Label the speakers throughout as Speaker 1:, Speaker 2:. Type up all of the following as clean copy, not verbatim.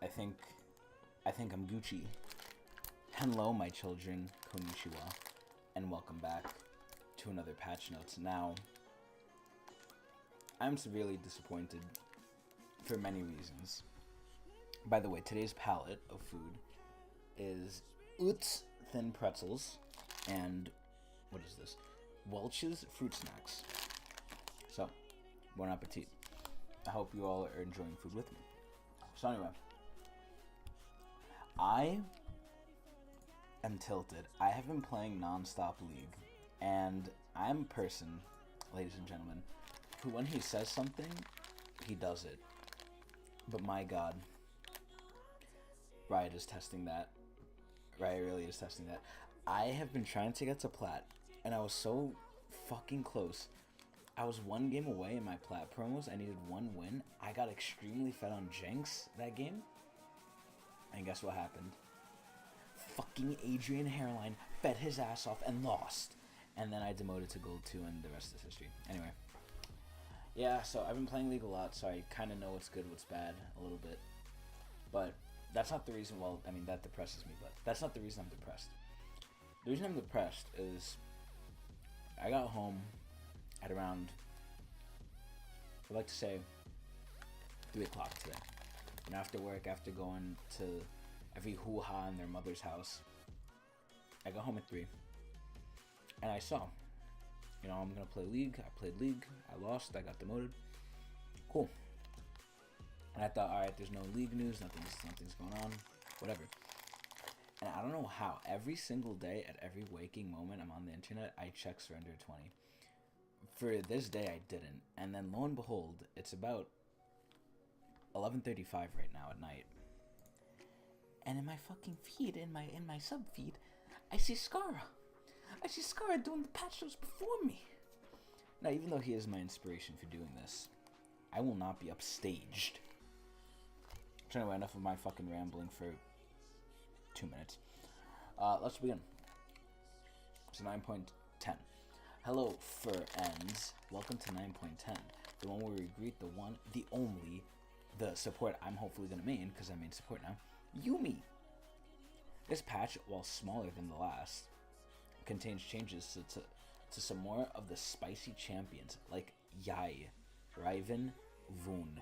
Speaker 1: I think I'm Gucci. Hello, my children. Konnichiwa, and welcome back to another patch notes. Now, I'm severely disappointed for many reasons. By the way, today's palette of food is Utz thin pretzels and what is this? Welch's fruit snacks. So, bon appetit. I hope you all are enjoying food with me. So anyway, I am tilted. I have been playing non-stop League, and I'm a person, ladies and gentlemen, who when he says something, he does it. But my God, Riot is testing that. Riot really is testing that. I have been trying to get to Plat, and I was so fucking close. I was one game away in my Plat promos. I needed one win. I got extremely fed on Jinx that game. And guess what happened? Fucking Adrian Hairline fed his ass off and lost. And then I demoted to Gold 2 and the rest is history. Anyway. Yeah, so I've been playing League a lot, so I kind of know what's good, what's bad a little bit. But that's not the reason, well, I mean, that depresses me, but that's not the reason I'm depressed. The reason I'm depressed is I got home at around, I'd like to say, 3 o'clock today. And after work, after going to every hoo-ha in their mother's house, I got home at 3. And I saw, you know, I'm going to play League. I played League. I lost. I got demoted. Cool. And I thought, alright, there's no League news. Nothing's going on. Whatever. And I don't know how. Every single day, at every waking moment I'm on the internet, I check Surrender 20. For this day, I didn't. And then, lo and behold, it's about 11:35 right now at night. And in my fucking feed, in my sub feed, I see Scorro. I see Scorro doing the patch shows before me. Now, even though he is my inspiration for doing this, I will not be upstaged. So anyway, enough of my fucking rambling for 2 minutes. Let's begin. So 9.10. Hello, fur ends. Welcome to 9.10. The one where we greet the one, the only, the support I'm hopefully going to main, because I main support now, Yuumi. This patch, while smaller than the last, contains changes to some more of the spicy champions, like Yai, Riven, Voon.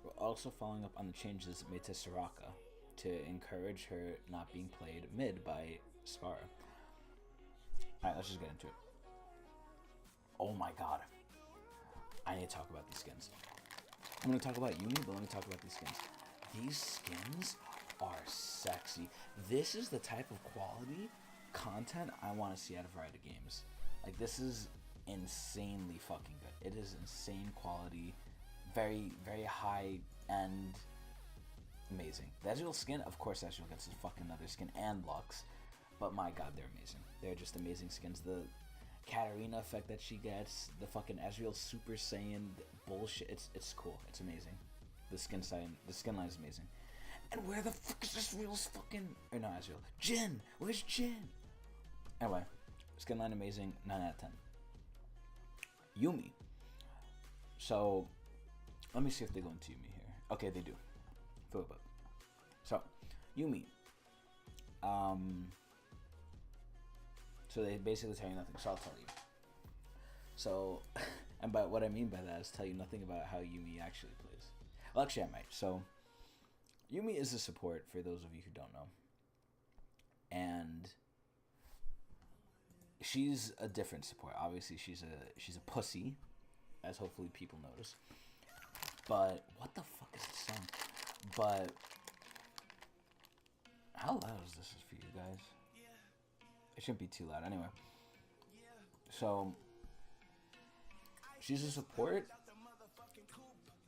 Speaker 1: We're also following up on the changes made to Soraka to encourage her not being played mid by Scorro. Alright, let's just get into it. Oh my God. I need to talk about these skins. I'm going to talk about Yuumi, but let me talk about these skins. These skins are sexy. This is the type of quality content I want to see out of Riot Games. Like, this is insanely fucking good. It is insane quality. Very, very high end. Amazing. The Ezreal skin, of course Ezreal gets a fucking another skin, and Lux. But my God, they're amazing. They're just amazing skins. The Katarina effect that she gets, the fucking Ezreal Super Saiyan bullshit, it's cool. It's amazing. The skin line is amazing. And where the fuck is Ezreal's fucking, or not Ezreal, Jhin? Where's Jhin? Anyway, skin line amazing, 9 out of 10. Yuumi. So, let me see if they go into Yuumi here. Okay, they do. Fill it up. So, Yuumi. So they basically tell you nothing, so I'll tell you. So, and by what I mean by that is tell you nothing about how Yuumi actually plays. Well, actually I might. So, Yuumi is a support, for those of you who don't know. And she's a different support. Obviously, she's a pussy, as hopefully people notice. But, what the fuck is this song? But, how loud is this for you guys? It shouldn't be too loud. Anyway. So, she's a support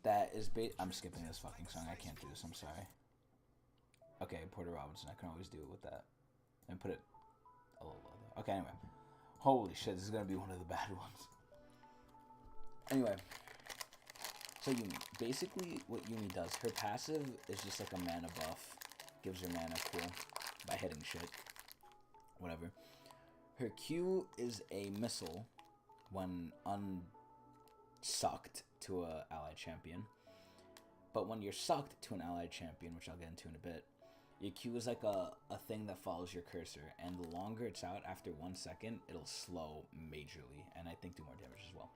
Speaker 1: that is I'm skipping this fucking song. I can't do this. I'm sorry. Okay, Porter Robinson. I can always do it with that. And put it a little lower. Okay, anyway. Holy shit, this is going to be one of the bad ones. Anyway. So Yuumi. Basically, what Yuumi does, her passive is just like a mana buff. Gives her mana cool by hitting shit. Whatever. Her Q is a missile when unsucked to a allied champion. But when you're sucked to an allied champion, which I'll get into in a bit, your Q is like a thing that follows your cursor, and the longer it's out, after 1 second, it'll slow majorly, and I think do more damage as well.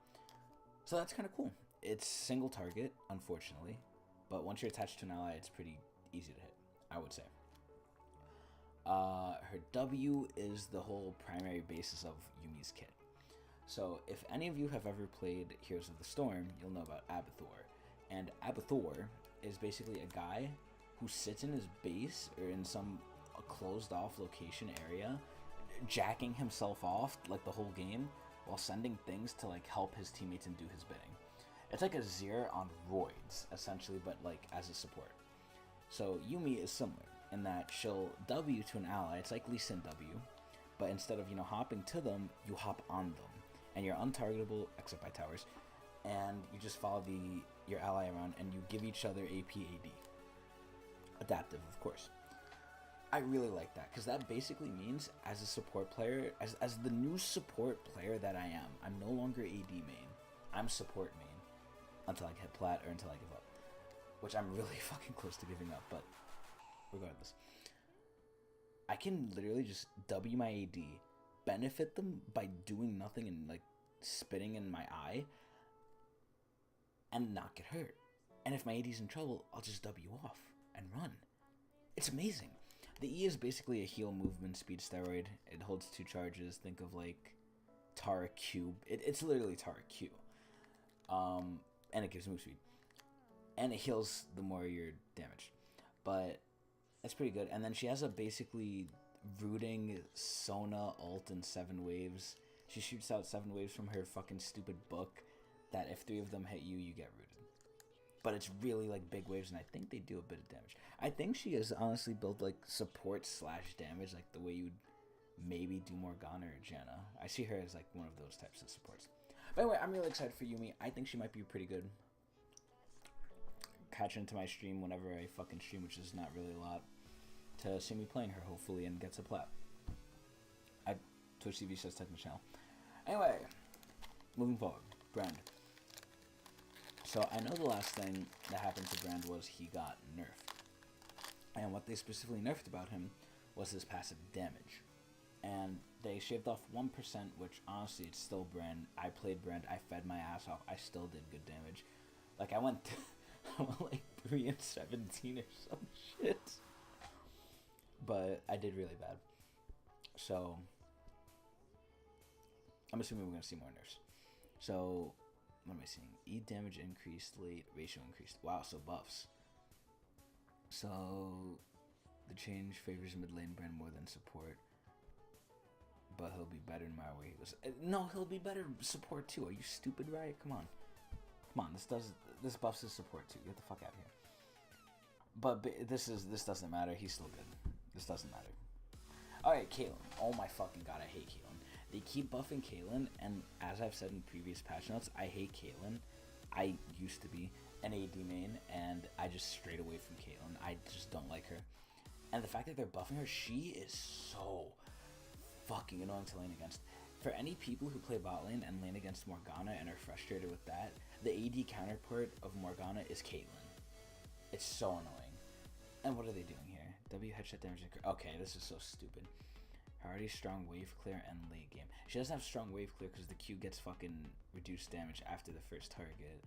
Speaker 1: So that's kind of cool. It's single target, unfortunately, but once you're attached to an ally, it's pretty easy to hit, I would say. Her W is the whole primary basis of Yumi's kit. So if any of you have ever played Heroes of the Storm, you'll know about Abathur. And Abathur is basically a guy who sits in his base or in some closed off location area, jacking himself off like the whole game while sending things to like help his teammates and do his bidding. It's like a Zir on roids, essentially, but like as a support. So Yumi is similar in that she'll W to an ally. It's like Lee Sin W, but instead of, you know, hopping to them, you hop on them. And you're untargetable except by towers. And you just follow your ally around and you give each other AP/AD. Adaptive, of course. I really like that, because that basically means as a support player, as the new support player that I am, I'm no longer AD main. I'm support main until I get plat or until I give up. Which I'm really fucking close to giving up, but regardless. I can literally just W my AD, benefit them by doing nothing and like spitting in my eye, and not get hurt. And if my AD's in trouble, I'll just W off and run. It's amazing. The E is basically a heal movement speed steroid. It holds 2 charges. Think of like Tara Q. It's literally Tara Q. And it gives move speed. And it heals the more you're damaged. But that's pretty good. And then she has a basically rooting Sona ult in 7 waves. She shoots out 7 waves from her fucking stupid book that if 3 of them hit you, you get rooted. But it's really like big waves, and I think they do a bit of damage. I think she is honestly built like support / damage, like the way you'd maybe do Morgana or Janna. I see her as like one of those types of supports. But anyway, I'm really excited for Yumi. I think she might be pretty good. Catch her into my stream whenever I fucking stream, which is not really a lot, to see me playing her, hopefully, and get a plat. Twitch TV says Tecnics channel. Anyway, moving forward. Brand. So I know the last thing that happened to Brand was he got nerfed. And what they specifically nerfed about him was his passive damage. And they shaved off 1%, which honestly, it's still Brand. I played Brand, I fed my ass off, I still did good damage. Like, I went like 3 and 17 or some shit. But I did really bad. So I'm assuming we're going to see more nerfs. So what am I seeing? E damage increased, late, ratio increased. Wow, so buffs. So the change favors mid lane Brand more than support. But he'll be better no matter where he goes. No, he'll be better support too. Are you stupid, Riot? Come on. Come on, this buffs his support too. Get the fuck out of here. But this doesn't matter. He's still good. This doesn't matter. Alright, Caitlyn. Oh my fucking god, I hate Caitlyn. They keep buffing Caitlyn, and as I've said in previous patch notes, I hate Caitlyn. I used to be an AD main, and I just strayed away from Caitlyn. I just don't like her. And the fact that they're buffing her, she is so fucking annoying to lane against. For any people who play bot lane and lane against Morgana and are frustrated with that, the AD counterpart of Morgana is Caitlyn. It's so annoying. And what are they doing here? W headshot damage. Okay, this is so stupid. Her already strong wave clear and late game. She doesn't have strong wave clear because the Q gets fucking reduced damage after the first target.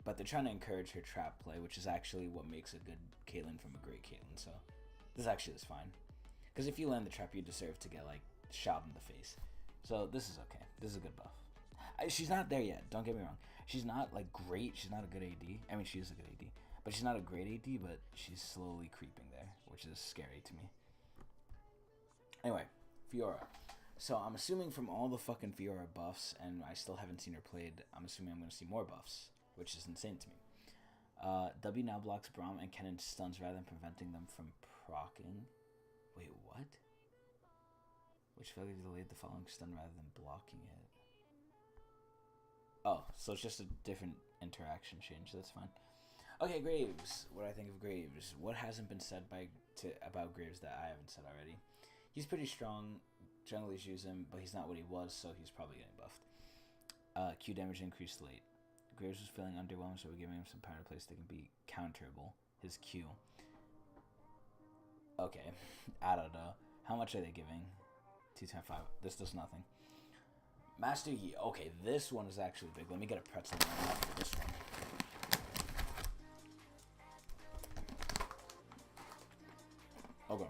Speaker 1: But they're trying to encourage her trap play, which is actually what makes a good Caitlyn from a great Caitlyn. So this actually is fine. Because if you land the trap, you deserve to get like shot in the face. So this is okay. This is a good buff. She's not there yet. Don't get me wrong. She's not like great. She's not a good AD. I mean, she is a good AD. But she's not a great AD, but she's slowly creeping there, which is scary to me. Anyway, Fiora. So I'm assuming from all the fucking Fiora buffs, and I still haven't seen her played, I'm assuming I'm going to see more buffs, which is insane to me. W now blocks Braum and Kennen stuns rather than preventing them from proccing. Wait, what? Which failure delayed the following stun rather than blocking it? Oh, so it's just a different interaction change. That's fine. Okay, Graves. What do I think of Graves? What hasn't been said about Graves that I haven't said already? He's pretty strong. Generally use him, but he's not what he was, so he's probably getting buffed. Q damage increased late. Graves was feeling underwhelmed, so we're giving him some power plays that can be counterable. His Q. Okay, I don't know. How much are they giving? 225. This does nothing. Master Yi. Okay, this one is actually big. Let me get a pretzel in my mouth for this one. Okay.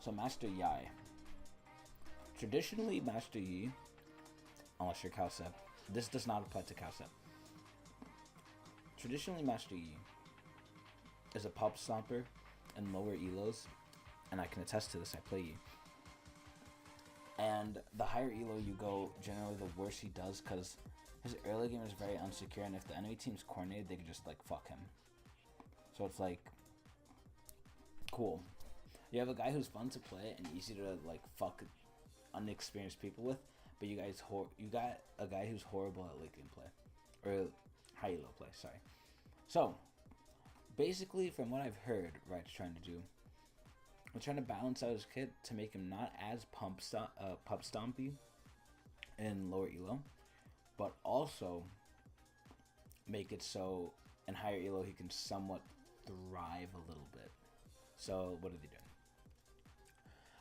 Speaker 1: So Master Yi. Traditionally, Master Yi, unless you're Cowsep, this does not apply to Cowsep. Traditionally, Master Yi is a pop stomper and lower elos, and I can attest to this. I play Yi. And the higher elo you go, generally the worse he does, because his early game is very unsecure, and if the enemy team's coordinated, they can just, like, fuck him. So it's, like, cool. You have a guy who's fun to play and easy to, like, fuck unexperienced people with, but you got a guy who's horrible at late game play. Or high elo play, sorry. So, basically, from what I've heard, Riot's trying to do, we're trying to balance out his kit to make him not as pump stompy in lower elo, but also make it so in higher elo he can somewhat thrive a little bit. So what are they doing?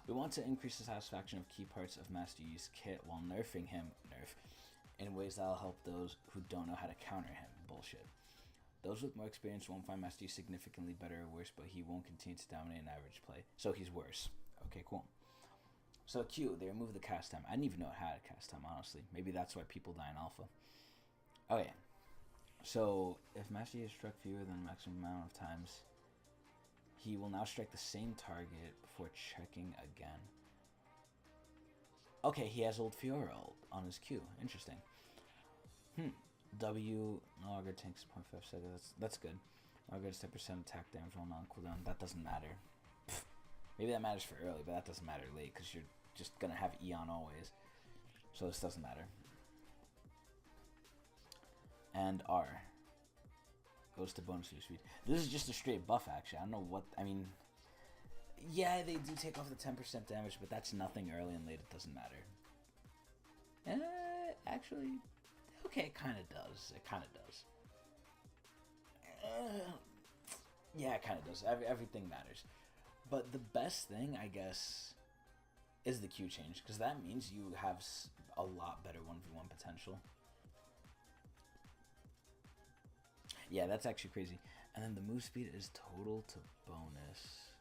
Speaker 1: We want to increase the satisfaction of key parts of Master Yi's kit while nerfing him, in ways that'll help those who don't know how to counter him. Bullshit. Those with more experience won't find Master Yi significantly better or worse, but he won't continue to dominate in average play. So he's worse. Okay, cool. So Q, they removed the cast time. I didn't even know it had a cast time, honestly. Maybe that's why people die in alpha. Okay. So if Master Yi is struck fewer than the maximum amount of times, he will now strike the same target before checking again. Okay, he has old Fiora on his Q. Interesting. W, no longer tanks 0.5 seconds. That's good. No longer 10% attack damage while non cooldown. That doesn't matter. Pfft. Maybe that matters for early, but that doesn't matter late because you're just gonna have Eon always. So this doesn't matter. And R goes to bonus speed. This is just a straight buff, actually. I don't know what. I mean, yeah, they do take off the 10% damage, but that's nothing early and late. It doesn't matter. Actually. Okay, it kind of does. It kind of does. Yeah, it kind of does. Everything matters. But the best thing, I guess, is the Q change. Because that means you have a lot better 1v1 potential. Yeah, that's actually crazy. And then the move speed is total to bonus.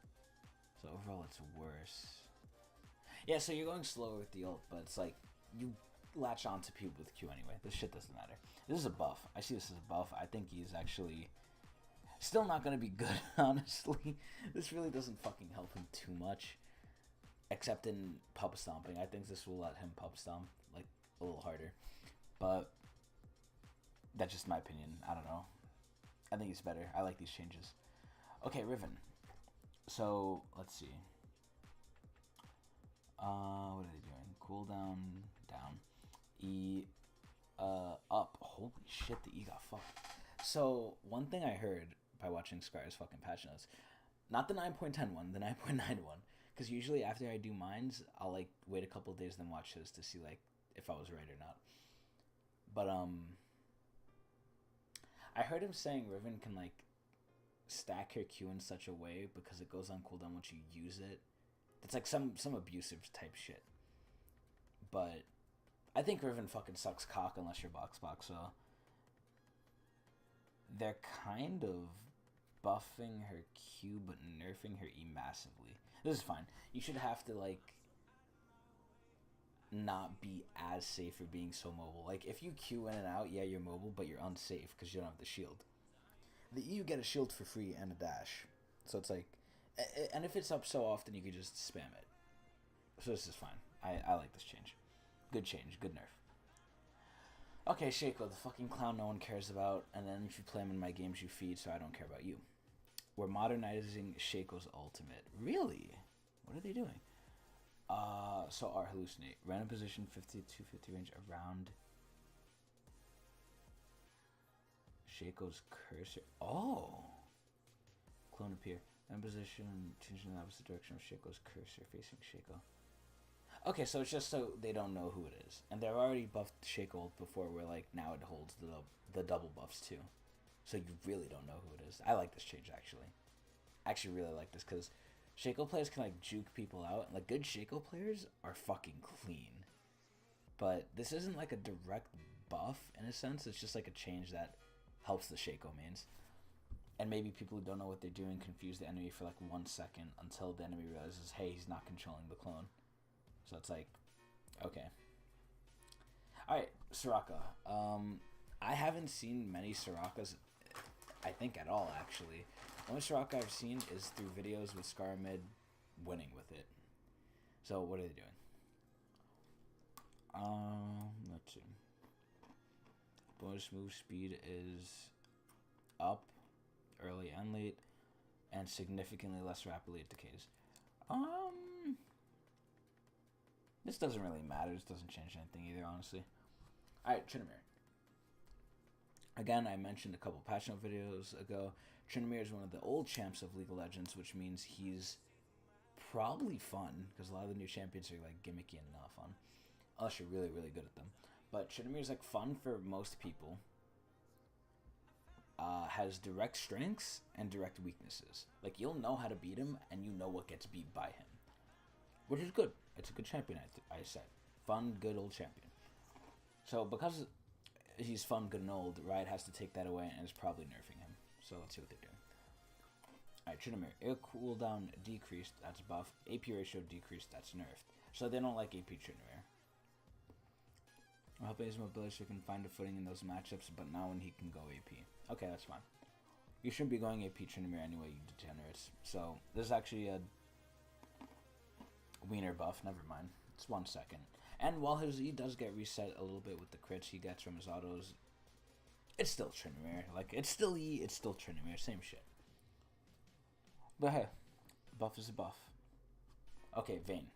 Speaker 1: So overall, it's worse. Yeah, so you're going slower with the ult, but it's like, you latch on to people with Q anyway. This shit doesn't matter. This is a buff. I see this as a buff. I think he's actually still not going to be good, honestly. This really doesn't fucking help him too much. Except in pub stomping. I think this will let him pub stomp, like, a little harder. But that's just my opinion. I don't know. I think it's better. I like these changes. Okay, Riven. So, let's see. What are they doing? Cooldown, down. E, up. Holy shit, the E got fucked. So, one thing I heard by watching Scar's fucking patch notes, not the 9.10 one, the 9.9 one, because usually after I do mines, I'll, like, wait a couple of days then watch his to see, like, if I was right or not. But, I heard him saying Riven can, like, stack her Q in such a way because it goes on cooldown once you use it. That's like some abusive type shit. But I think Riven fucking sucks cock unless you're box, so they're kind of buffing her Q but nerfing her E massively. This is fine. You should have to, like, not be as safe for being so mobile. Like, if you Q in and out, yeah, you're mobile, but you're unsafe because you don't have the shield. The E, you get a shield for free and a dash. So it's like, and if it's up so often, you could just spam it. So this is fine. I like this change. Good change. Good nerf. Okay, Shaco, the fucking clown no one cares about, and then if you play him in my games, you feed, so I don't care about you. We're modernizing Shaco's ultimate. Really? What are they doing? So R, hallucinate. Random position, 50 to 250 range around Shaco's cursor. Oh! Clone appear. Random position, changing the opposite direction of Shaco's cursor, facing Shaco. Okay, so it's just so they don't know who it is, and they've already buffed Shaco before. Where like now it holds the double buffs too, so you really don't know who it is. I like this change actually. I actually really like this because Shaco players can like juke people out, and like good Shaco players are fucking clean. But this isn't like a direct buff in a sense. It's just like a change that helps the Shaco mains. And maybe people who don't know what they're doing confuse the enemy for like 1 second until the enemy realizes, hey, he's not controlling the clone. So it's like, okay. Alright, Soraka. I haven't seen many Sorakas, I think at all actually. The only Soraka I've seen is through videos with Scorro mid winning with it. So what are they doing? Let's see. Bonus move speed is up early and late, and significantly less rapidly it decays. This doesn't really matter. This doesn't change anything either, honestly. Alright, Tryndamere. Again, I mentioned a couple patch note videos ago. Tryndamere is one of the old champs of League of Legends, which means he's probably fun, because a lot of the new champions are like gimmicky and not fun. Unless you're really, really good at them. But Tryndamere is like fun for most people. Has direct strengths and direct weaknesses. Like, you'll know how to beat him, and you know what gets beat by him. Which is good. It's a good champion, I said. Fun, good old champion. So, because he's fun, good, and old, Riot has to take that away, and is probably nerfing him. So, let's see what they're doing. Alright, Tryndamere. Air cooldown decreased, that's buff. AP ratio decreased, that's nerfed. So, they don't like AP Tryndamere. Helping his mobility so he can find a footing in those matchups, but not when he can go AP. Okay, that's fine. You shouldn't be going AP Tryndamere anyway, you degenerates. So, this is actually a wiener buff, never mind. It's 1 second. And while his E does get reset a little bit with the crits he gets from his autos, it's still Tryndamere. Like, it's still E, it's still Tryndamere, same shit. But hey, buff is a buff. Okay, Vayne.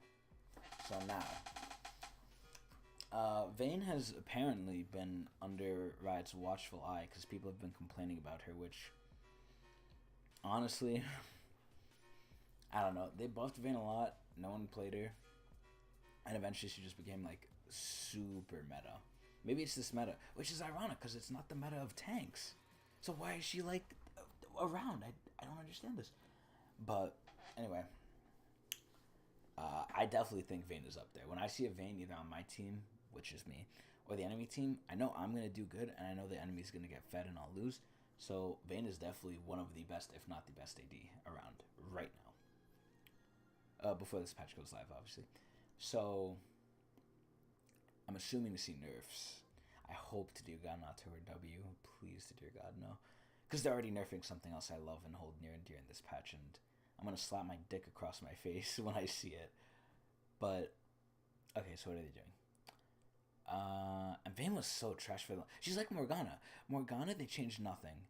Speaker 1: So now... Vayne has apparently been under Riot's watchful eye because people have been complaining about her, which, honestly, I don't know. They buffed Vayne a lot, no one played her, and eventually she just became, like, super meta. Maybe it's this meta, which is ironic because it's not the meta of tanks. So why is she, like, around? I don't understand this. But, anyway, I definitely think Vayne is up there. When I see a Vayne either on my team, which is me, or the enemy team, I know I'm going to do good, and I know the enemy's going to get fed and I'll lose. So Vayne is definitely one of the best, if not the best AD around right now. Before this patch goes live, obviously. So, I'm assuming to see nerfs. I hope to dear God not to her W. Please to dear God no. Because they're already nerfing something else I love and hold near and dear in this patch, and I'm going to slap my dick across my face when I see it. But, okay, so what are they doing? And Vayne was so trash for them. She's like Morgana. Morgana, they changed nothing.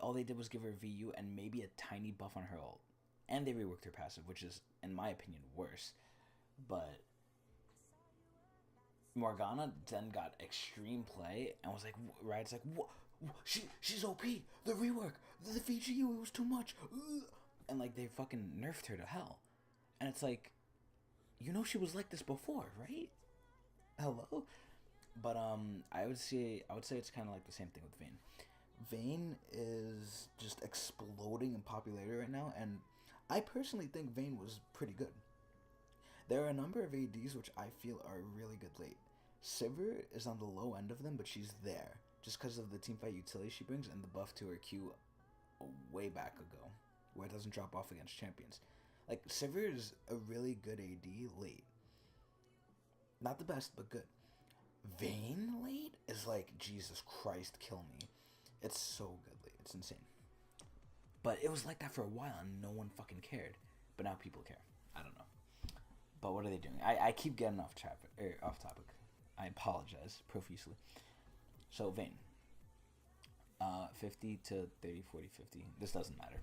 Speaker 1: All they did was give her VU and maybe a tiny buff on her ult. And they reworked her passive, which is, in my opinion, worse. But Morgana then got extreme play and was like, Riot's like, what? She's OP. The rework, the VGU, it was too much. And like they fucking nerfed her to hell. And it's like, you know she was like this before, right? Hello? But I would say it's kind of like the same thing with Vayne. Vayne is just exploding in popularity right now, and I personally think Vayne was pretty good. There are a number of ADs which I feel are really good late. Sivir is on the low end of them, but she's there just because of the teamfight utility she brings and the buff to her Q way back ago, where it doesn't drop off against champions. Like, Sivir is a really good AD late. Not the best, but good. Vayne late is like, Jesus Christ, kill me. It's so good late. It's insane. But it was like that for a while and no one fucking cared. But now people care. I don't know. But what are they doing? I keep getting off topic. I apologize profusely. So, Vayne. 50 to 30, 40, 50. This doesn't matter.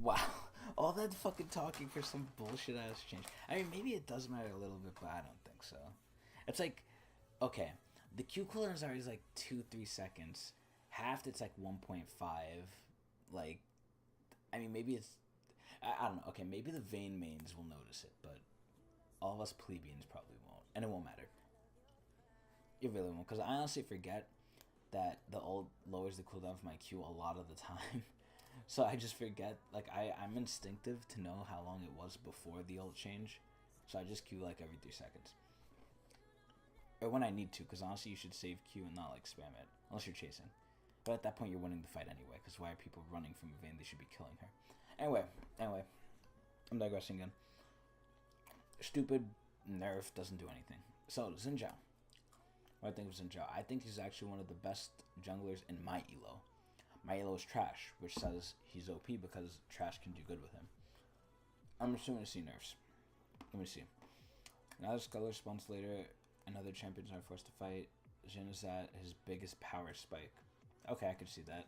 Speaker 1: Wow. All that fucking talking for some bullshit ass change. I mean, maybe it does matter a little bit, but I don't think so. It's like, okay, the Q cooldown is like 2-3 seconds. Half it's like 1.5. Like, I mean, maybe it's, I don't know. Okay, maybe the Vayne mains will notice it, but all of us plebeians probably won't, and it won't matter. It really won't, because I honestly forget that the ult lowers the cooldown of my Q a lot of the time. So I just forget, like, I'm instinctive to know how long it was before the ult change. So I just Q like every 3 seconds. Or when I need to, because honestly you should save Q and not like spam it, unless you're chasing. But at that point you're winning the fight anyway, because why are people running from a Vayne? They should be killing her. Anyway, I'm digressing again. Stupid nerf doesn't do anything. So, Xin Zhao. What I think of Xin Zhao? I think he's actually one of the best junglers in my elo. My elo is Trash, which says he's OP because Trash can do good with him. I'm assuming to see nerfs. Let me see. Now the Scorro spawns later, and other champions are forced to fight. Jhin is at his biggest power spike. Okay, I can see that.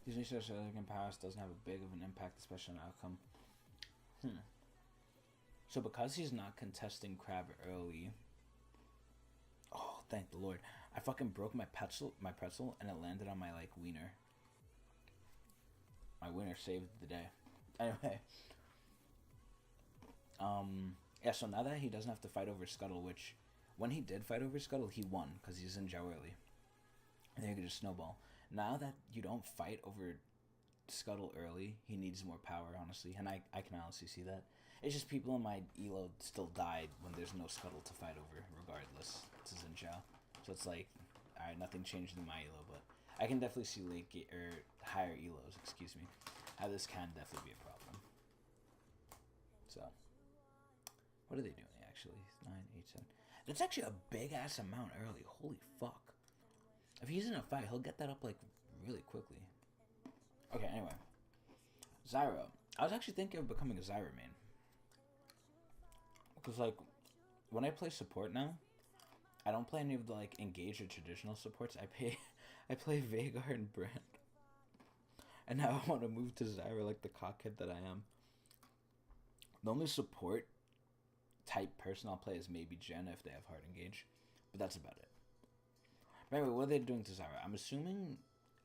Speaker 1: Using such significant powers doesn't have a big of an impact, especially on outcome. So because he's not contesting Crab early... Oh, thank the Lord. I fucking broke my pretzel, and it landed on my, like, wiener. My wiener saved the day. Anyway. Yeah, so now that he doesn't have to fight over Scuttle, which... When he did fight over Scuttle, he won, because he's in Zhao early. And then he could just snowball. Now that you don't fight over Scuttle early, he needs more power, honestly. And I can honestly see that. It's just people in my elo still died when there's no Scuttle to fight over, regardless. This is in Zhao. So it's like, alright, nothing changed in my elo, but I can definitely see higher elos, excuse me, how this can definitely be a problem. So, what are they doing, actually? 9, 8, 7. That's actually a big-ass amount early. Holy fuck. If he's in a fight, he'll get that up, like, really quickly. Okay, anyway. Zyra. I was actually thinking of becoming a Zyra main. Because, like, when I play support now, I don't play any of the, like, engaged or traditional supports. I play Veigar and Brand. And now I want to move to Zyra like the cockhead that I am. The only support type person I'll play is maybe Jen if they have hard engage. But that's about it. But anyway, what are they doing to Zyra? I'm assuming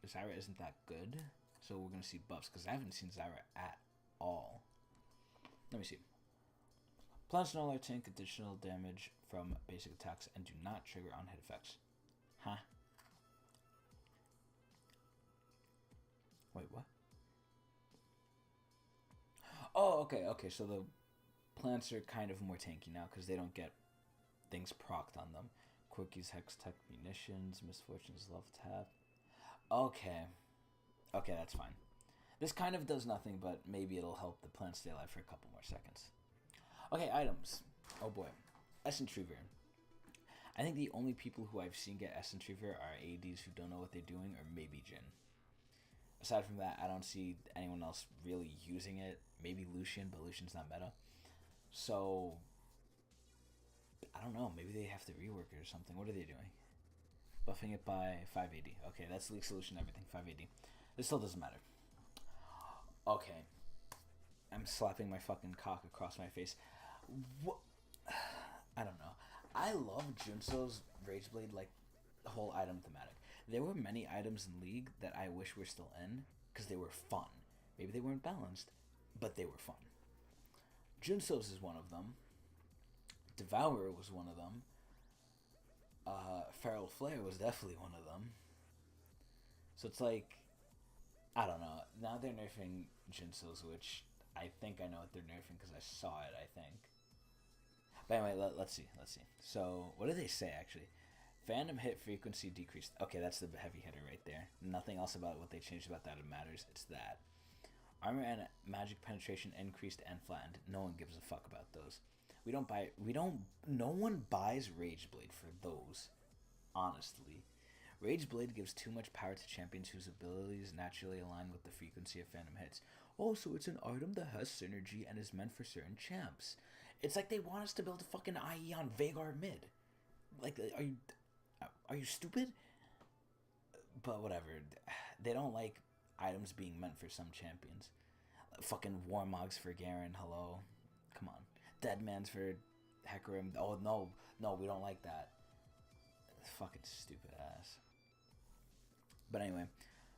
Speaker 1: Zyra isn't that good. So we're going to see buffs. Because I haven't seen Zyra at all. Let me see. Plants no longer tank additional damage from basic attacks and do not trigger on hit effects. Huh? Wait, what? Oh, okay. So the plants are kind of more tanky now because they don't get things procced on them. Quickies, Hex Tech, Munitions, Misfortunes, Love Tap. Okay, that's fine. This kind of does nothing, but maybe it'll help the plant stay alive for a couple more seconds. Okay, items. Oh boy. Essence Reaver. I think the only people who I've seen get Essence Reaver are ADs who don't know what they're doing, or maybe Jhin. Aside from that, I don't see anyone else really using it. Maybe Lucian, but Lucian's not meta. So, I don't know. Maybe they have to rework it or something. What are they doing? Buffing it by 580. Okay, that's League Solution, everything. 580. This still doesn't matter. Okay. I'm slapping my fucking cock across my face. What? I don't know. I love Junso's Rageblade, like, the whole item thematic. There were many items in League that I wish were still in, because they were fun. Maybe they weren't balanced, but they were fun. Junso's is one of them. Devourer was one of them. Feral Flare was definitely one of them. So it's like, I don't know. Now they're nerfing Junso's, which I think I know what they're nerfing because I saw it, I think. But anyway, let's see. So, what do they say, actually? Phantom hit frequency decreased. Okay, that's the heavy hitter right there. Nothing else about what they changed about that matters. It's that. Armor and magic penetration increased and flattened. No one gives a fuck about those. No one buys Rageblade for those. Honestly. Rageblade gives too much power to champions whose abilities naturally align with the frequency of phantom hits. Also, it's an item that has synergy and is meant for certain champs. It's like they want us to build a fucking IE on Veigar mid. Like, are you stupid? But whatever. They don't like items being meant for some champions. Fucking Warmogs for Garen, hello. Come on. Deadman's for Hecarim. Oh, no, we don't like that. Fucking stupid ass. But anyway,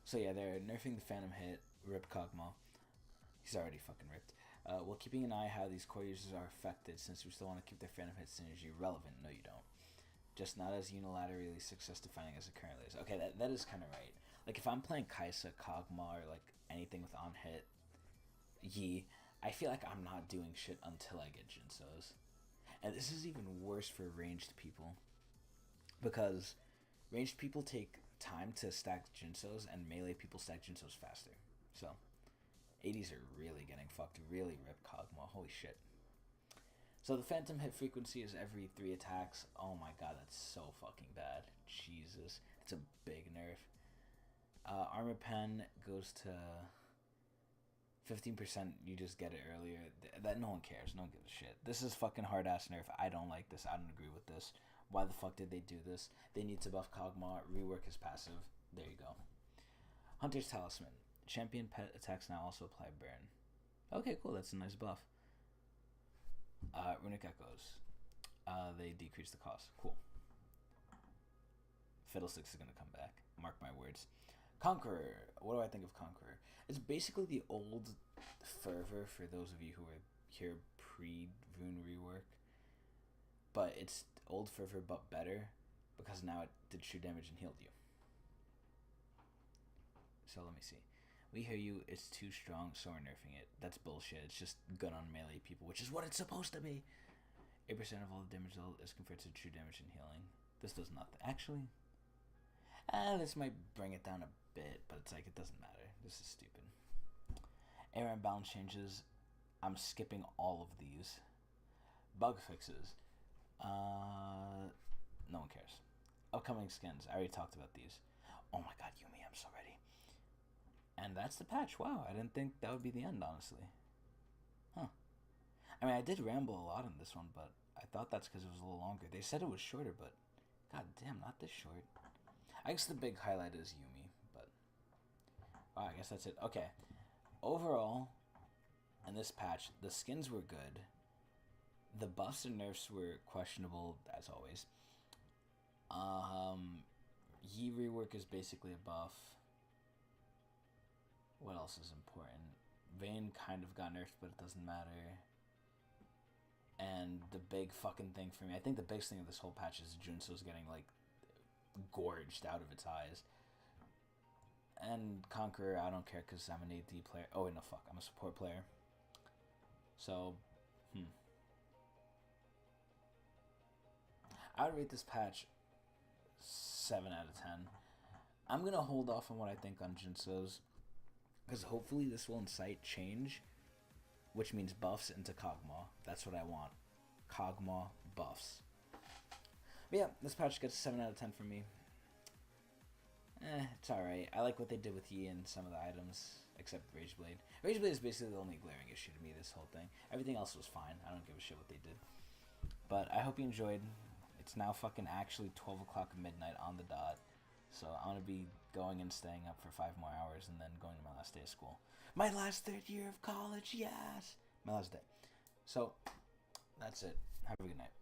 Speaker 1: so yeah, they're nerfing the Phantom hit. Rip Kog'Maw. He's already fucking ripped. While keeping an eye how these core users are affected, since we still want to keep their phantom hit synergy relevant. No, you don't. Just not as unilaterally success defining as it currently is. Okay, that is kind of right. Like, if I'm playing Kaisa, Kog'Maw, or, like, anything with on-hit, Yi, I feel like I'm not doing shit until I get Jinso's. And this is even worse for ranged people. Because ranged people take time to stack Jinso's, and melee people stack Jinso's faster. So, 80s are really getting fucked. Really rip Kog'Maw. Holy shit. So the phantom hit frequency is every 3 attacks. Oh my god, that's so fucking bad. Jesus. It's a big nerf. Armor pen goes to 15%. You just get it earlier. That no one cares. No one gives a shit. This is fucking hard ass nerf. I don't like this. I don't agree with this. Why the fuck did they do this? They need to buff Kog'Maw. Rework his passive. There you go. Hunter's Talisman. Champion pet attacks now also apply burn. Okay, cool. That's a nice buff. Runic Echoes. They decrease the cost. Cool. Fiddlesticks is going to come back. Mark my words. Conqueror. What do I think of Conqueror? It's basically the old Fervor for those of you who were here pre-Rune rework. But it's old Fervor but better because now it did true damage and healed you. So let me see. We hear you, it's too strong, so we're nerfing it. That's bullshit. It's just good on melee people, which is what it's supposed to be. 8% of all the damage is compared to true damage and healing. This does nothing. Actually, this might bring it down a bit, but it's like, it doesn't matter. This is stupid. Air balance changes. I'm skipping all of these. Bug fixes. No one cares. Upcoming skins. I already talked about these. Oh my god, Yumi, I'm so ready. And that's the patch. Wow, I didn't think that would be the end, honestly. Huh. I mean, I did ramble a lot on this one, but I thought that's because it was a little longer. They said it was shorter, but god damn, not this short. I guess the big highlight is Yumi, but wow, I guess that's it. Okay. Overall, in this patch, the skins were good. The buffs and nerfs were questionable, as always. Yi rework is basically a buff. What else is important? Vayne kind of got nerfed, but it doesn't matter. And the big fucking thing for me, I think the biggest thing of this whole patch is Junso's getting, like, gorged out of its eyes. And Conqueror, I don't care because I'm an AD player. Oh, wait, no, fuck. I'm a support player. So, I would rate this patch 7 out of 10. I'm going to hold off on what I think on Jinso's, because hopefully this will incite change, which means buffs into Kog'Maw. That's what I want. Kog'Maw buffs. But yeah, this patch gets a 7 out of 10 for me. It's alright. I like what they did with Yi and some of the items, except Rageblade. Rageblade is basically the only glaring issue to me, this whole thing. Everything else was fine. I don't give a shit what they did. But I hope you enjoyed. It's now fucking actually 12 o'clock midnight on the dot. So I'm going to be going and staying up for 5 more hours and then going to my last day of school. My last 3rd year of college, yes! My last day. So, that's it. Have a good night.